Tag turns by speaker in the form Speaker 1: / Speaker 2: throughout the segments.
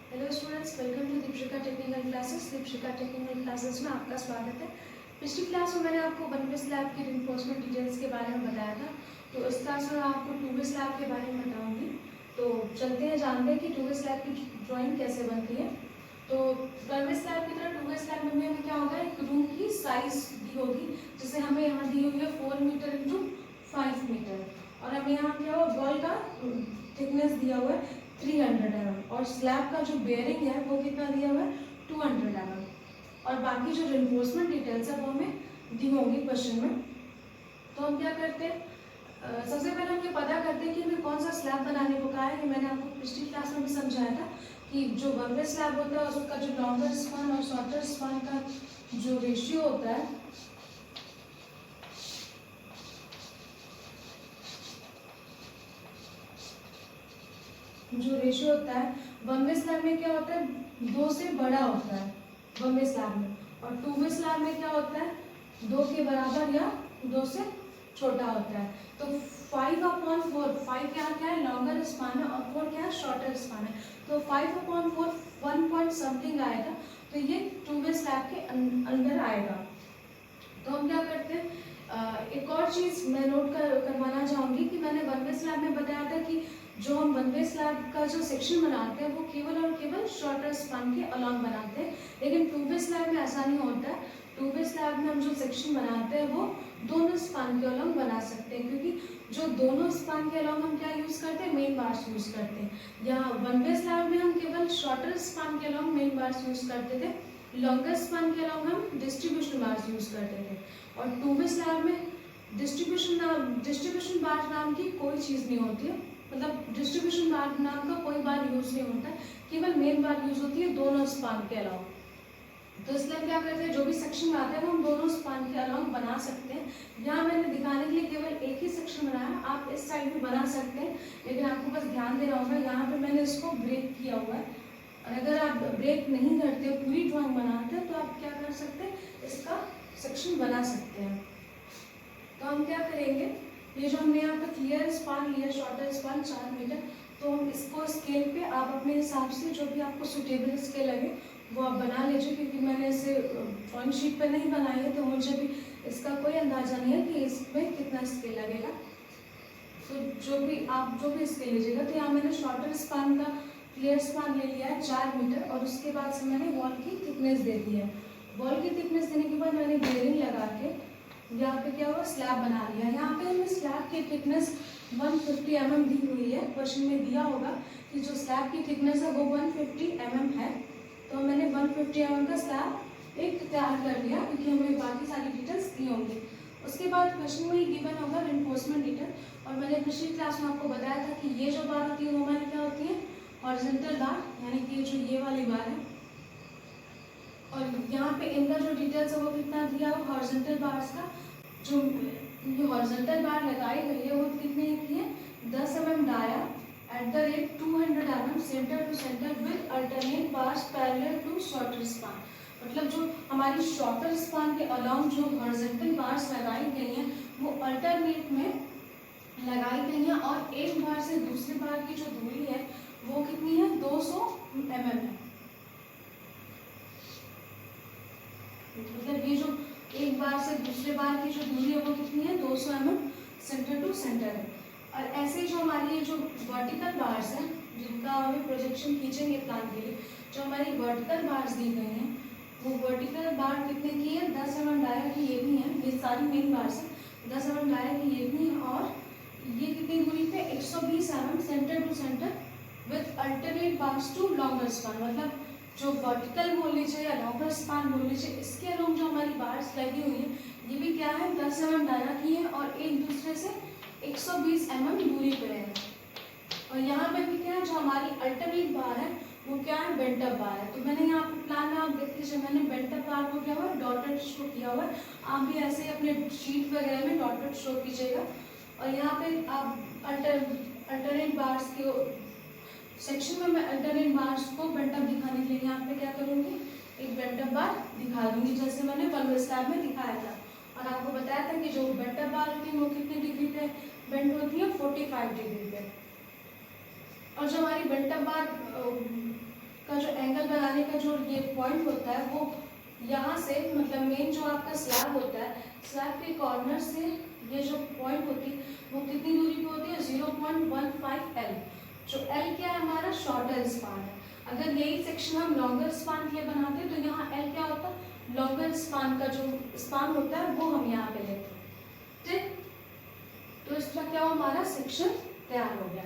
Speaker 1: Hello students, welcome to Deepshikha technical classes. Deepshikha technical classes में आपका स्वागत है। पिछली क्लास में मैंने आपको 1 वे स्लैब की रिइंफोर्समेंट डिटेल्स के बारे में बताया था, तो इस क्लास में आपको 2 वे स्लैब के बारे में बताऊंगी। तो चलते हैं, जानते हैं कि 2 वे स्लैब की ड्राइंग कैसे बनती है। तो 1 वे स्लैब की तरह 2 वे स्लैब में हमें क्या होगा, एक रूम की साइज दी होगी, जैसे हमें यहाँ दी हुई है 4 मीटर इंटू 5 मीटर, और हमें यहाँ क्या हो, वॉल का थिकनेस दिया हुआ है 300 mm, और स्लैब का जो बेयरिंग है वो कितना दिया हुआ है 200 mm, और बाकी जो रिइंफोर्समेंट डिटेल्स है वो हमें दी होंगी क्वेश्चन में। तो हम क्या करते हैं, सबसे पहले हम ये पता करते हैं कि हमें कौन सा स्लैब बनाने को कहा है। ये मैंने आपको पिछली क्लास में भी समझाया था कि जो 1 वे स्लैब होता है उसका जो लॉन्गर स्पान और शॉर्टर स्पान का जो रेशियो होता है, है 1 वे स्लैब में क्या होता है, 2 से बड़ा होता है 1 वे स्लैब में, और 2 वे स्लैब में क्या होता है, 2 के बराबर या 2 से छोटा होता है। तो 5/4, 5 क्या है, लॉन्गर स्पान है, और 4 क्या है, शॉर्टर स्पान है। तो 5/4 1 पॉइंट समथिंग आएगा, तो ये 2 वे स्लैब के अंदर आएगा। तो हम क्या करते हैं, एक और चीज़ मैं नोट करवाना चाहूँगी कि मैंने 1 वे स्लैब में बताया था कि जो हम 1 वे स्लैब का जो सेक्शन बनाते हैं वो केवल और केवल शॉर्टर स्पान के अलॉन्ग बनाते हैं, लेकिन 2 वे स्लैब में ऐसा नहीं होता है। 2 वे स्लैब में हम जो सेक्शन बनाते हैं वो दोनों स्पान के अलॉन्ग बना सकते हैं, क्योंकि जो दोनों स्पान के अलॉन्ग हम क्या यूज़ करते हैं, मेन बार्स यूज़ करते हैं। यहाँ 1 वे स्लैब में हम केवल शॉर्टर स्पान के अलॉन्ग मेन बार्स यूज़ करते थे, लॉन्गर स्पान के अलॉन्ग हम डिस्ट्रीब्यूशन बार्स यूज़ करते थे। और 2 वे स्लैब में डिस्ट्रीब्यूशन बार नाम की कोई चीज़ नहीं होती है, मतलब डिस्ट्रीब्यूशन बार नाम का कोई बार यूज नहीं होता है, केवल मेन बार यूज होती है दोनों स्पान के अलावा। तो इसलिए क्या करते हैं, जो भी सेक्शन आते हैं वो हम दोनों स्पान के अलावा बना सकते हैं। यहाँ मैंने दिखाने के लिए केवल एक ही सेक्शन बनाया, आप इस साइड भी बना सकते हैं, लेकिन आपको बस ध्यान देना होगा, यहाँ पे मैंने इसको ब्रेक किया हुआ है। और अगर आप ब्रेक नहीं करते, पूरी ड्राइंग बनाते हैं, तो आप क्या कर सकते हैं, इसका सेक्शन बना सकते हैं। तो हम क्या करेंगे, ये जो हमने यहाँ पे क्लियर स्पान लिया, शॉर्टर स्पान 4 मीटर, तो हम इसको स्केल पे आप अपने हिसाब से जो भी आपको सुटेबल स्केल लगे वो आप बना लीजिए, क्योंकि मैंने इसे ड्राइंग शीट पे नहीं बनाई है, तो मुझे भी इसका कोई अंदाजा नहीं है कि इसमें कितना स्केल लगेगा। तो जो भी स्केल लीजिएगा, तो यहाँ मैंने शॉर्टर स्पान का क्लियर स्पान ले लिया है 4 मीटर, और उसके बाद से मैंने वॉल की थिकनेस दे दी है। वॉल की थिकनेस देने के बाद मैंने बेयरिंग लगा के यहाँ पे क्या हुआ, स्लैब बना लिया। यहाँ पे हमें स्लैब की थिकनेस 150 mm दी हुई है, क्वेश्चन में दिया होगा कि जो स्लैब की थिकनेस है वो 150 mm है, तो मैंने 150 mm का स्लैब एक तैयार कर लिया, क्योंकि हमें बाकी सारी डिटेल्स दी होंगी। उसके बाद क्वेश्चन में ही गिवन होगा रिइंफोर्समेंट डिटेल, और मैंने पिछली क्लास में आपको बताया था कि ये जो बार होती है वो हमारी क्या होती है, हॉरिजॉन्टल बार, यानी कि जो ये वाली बार है, और यहाँ पे इनका जो डिटेल्स है वो कितना दिया हुआ, हॉरिजॉन्टल बार्स का जो ये हॉरिजॉन्टल बार लगाई गई है वो कितने की है, 10 mm dia at the rate 200 mm centre to centre with alternate bars parallel to shorter span. मतलब जो हमारी शॉर्टर स्पान के अलॉन्ग जो हॉरिजॉन्टल बार्स लगाई गई हैं वो अल्टरनेट में लगाई गई हैं, और एक बार से दूसरी बार की जो दूरी है वो कितनी है, 200 mm है। मतलब ये जो एक बार से दूसरे बार की जो दूरी है वो कितनी है, 200 mm सेंटर टू सेंटर है। और ऐसे जो हमारी ये जो वर्टिकल बार्स हैं, जिनका हमें प्रोजेक्शन खींचेंगे प्लान के लिए, जो हमारी वर्टिकल बार्स दी गई हैं वो वर्टिकल बार कितने की है, 10 mm डाया की ये भी है, ये सारी मेन बार्स है, 10 mm डाया की ये भी है, और ये कितनी दूरी पे 120 mm centre to centre with alternate bars to longer span. मतलब जो वर्टिकल बोल लीजिए या लॉन्गर स्पान बोल लीजिए, इसके अलोंग जो हमारी बार्स लगी हुई है ये भी क्या है, 10 mm डाया की है, और एक दूसरे से 120 mm दूरी पे है। और यहाँ पे भी क्या है, जो हमारी अल्टरनेट बार है वो क्या है, बेंट अप बार है। तो मैंने यहाँ पे प्लान में आप देख लीजिए, मैंने बेंट अप बार को क्या हुआ, डॉटेड शो किया हुआ है। आप भी ऐसे अपने शीट वगैरह में डॉटेड शो कीजिएगा। और यहाँ पे आप अल्टरनेट बार्स के सेक्शन में मैं अल्टरनेट बार्स को बेंट अप दिखाने के लिए यहाँ पे क्या करूँगी, एक बेंट अप बार दिखा दूंगी, जैसे मैंने 1 वे स्लैब में दिखाया था। और आपको बताया था कि जो बेंट अप बार होती है वो कितने डिग्री पे बेंट होती है, 45 डिग्री पे। और जो हमारी बेंट अप बार का जो बनाने का जो ये पॉइंट होता है वो यहाँ से मतलब मेन जो आपका स्लैब होता है, स्लैब के कॉर्नर से ये जो पॉइंट होती है वो कितनी दूरी पे होती है 0.15 L। जो L क्या है हमारा शॉर्टर स्पान है। अगर यही सेक्शन हम लॉन्गर स्पान के लिए बनाते हैं तो यहाँ L क्या होता है, लॉन्गर स्पान का जो स्पान होता है वो हम यहाँ पे लेते हैं। ठीक, तो इसका क्या हुआ, हमारा सेक्शन तैयार हो गया।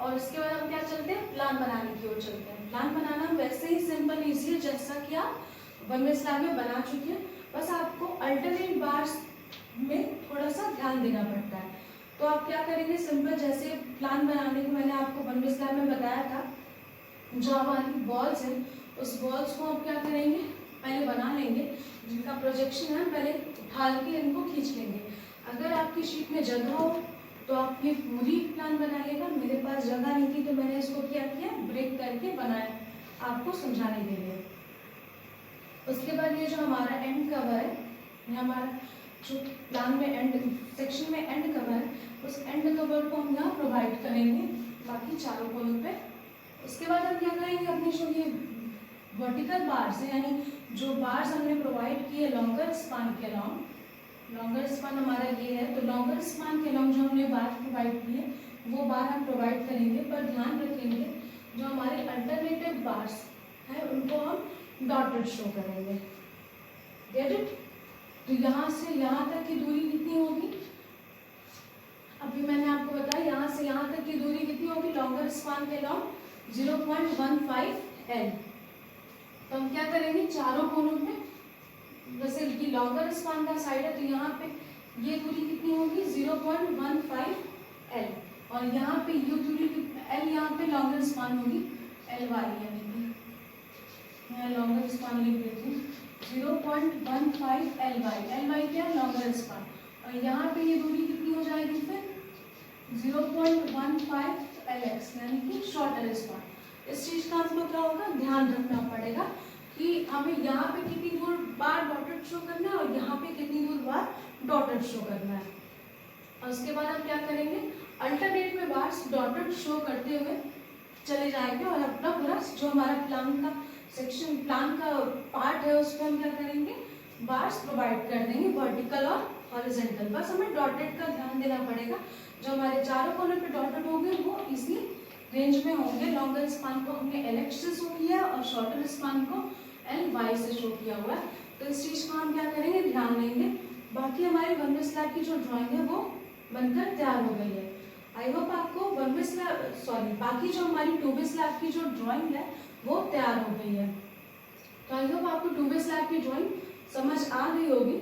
Speaker 1: और इसके बाद हम क्या चलते हैं, प्लान बनाने की ओर चलते हैं। प्लान बनाना वैसे ही सिंपल इजी है जैसा कि आप वन वे स्लैब में बना चुके हैं, बस आपको अल्टरनेट बार्स में थोड़ा सा ध्यान देना पड़ता है। तो आप क्या करेंगे, सिंपल जैसे प्लान बनाने को मैंने आपको वन वे स्लैब में बताया था, जो हमारी वॉल्स हैं उस वॉल्स को आप क्या करेंगे, पहले बना लेंगे, जिनका प्रोजेक्शन है पहले ढाल के इनको खींच लेंगे। अगर आपकी शीट में जगह हो तो आप ये पूरी प्लान बनाइएगा। मेरे पास जगह नहीं थी तो मैंने इसको क्या किया, ब्रेक करके बनाया आपको समझाने के लिए। उसके बाद ये जो हमारा एंड कवर है, ये हमारा जो प्लान में एंड सेक्शन में एंड कवर है, उस एंड कवर को हम यहाँ प्रोवाइड करेंगे बाकी चारों कोनों पे। उसके बाद हम क्या करेंगे, अपनी जो ये वर्टिकल बार्स है यानी जो बार्स हमने प्रोवाइड किए लॉन्गर स्पान के अलाउंग, लॉन्गर स्पान हमारा ये है तो लॉन्गर स्पान के अलाउंग जो हमने बार प्रोवाइड किए वो बार हम प्रोवाइड करेंगे, पर ध्यान रखेंगे जो हमारे अल्टरनेटिव बार्स हैं उनको हम डॉटेड शो करेंगे। Get it? तो यहाँ से यहाँ तक की दूरी कितनी होगी, अभी मैंने आपको बताया यहाँ से यहाँ तक की दूरी कितनी होगी, लॉन्गर स्पान के अलाउंग 0.15 L। तो हम क्या करेंगे, चारों कोनों पे जैसे कि लॉन्गर स्पान का साइड है तो यहाँ पे ये दूरी कितनी होगी 0.15 L, और यहाँ पे ये दूरी L, यहाँ पे लॉन्गर स्पान होगी L वाली, यानी कि मैं लॉन्गर स्पान लिख देती हूँ 0.15 L क्या लॉन्गर स्पान, और यहाँ पे ये दूरी कितनी हो जाएगी फिर 0.15 LX यानी कि शॉर्टर स्पान। इस चीज का आपको क्या होगा, ध्यान रखना पड़ेगा कि हमें यहाँ पे कितनी दूर बार डॉटेड शो करना है और यहाँ पे कितनी दूर बार डॉटेड शो करना है। और उसके बाद हम क्या करेंगे, अल्टरनेट में बार्स डॉटेड शो करते हुए चले जाएंगे और अपना पूरा जो हमारा प्लान का सेक्शन, प्लान का पार्ट है उस पर हम क्या करेंगे, बार्स प्रोवाइड कर देंगे वर्टिकल और हॉरिजॉन्टल। बस हमें डॉटेड का ध्यान देना पड़ेगा, जो हमारे चारों कोने पे डॉटेड होंगे वो इसी रेंज में होंगे। लॉन्गर स्पान को हमने LX से शो किया और शॉर्टर स्पान को LY से शो किया हुआ है। तो इस चीज को हम क्या करेंगे, ध्यान देंगे। बाकी हमारी वन वे स्लैब की जो ड्राइंग है वो बनकर तैयार हो गई है। आई होप आपको वन वे स्लैब बाकी जो हमारी टू वे स्लैब की जो ड्राइंग है वो तैयार हो गई है। तो आई होप आपको टू वे स्लैब की ड्राइंग समझ आ गई होगी।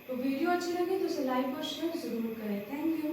Speaker 1: तो वीडियो अच्छी लगी तो इसे लाइक और शेयर जरूर करें। Thank you.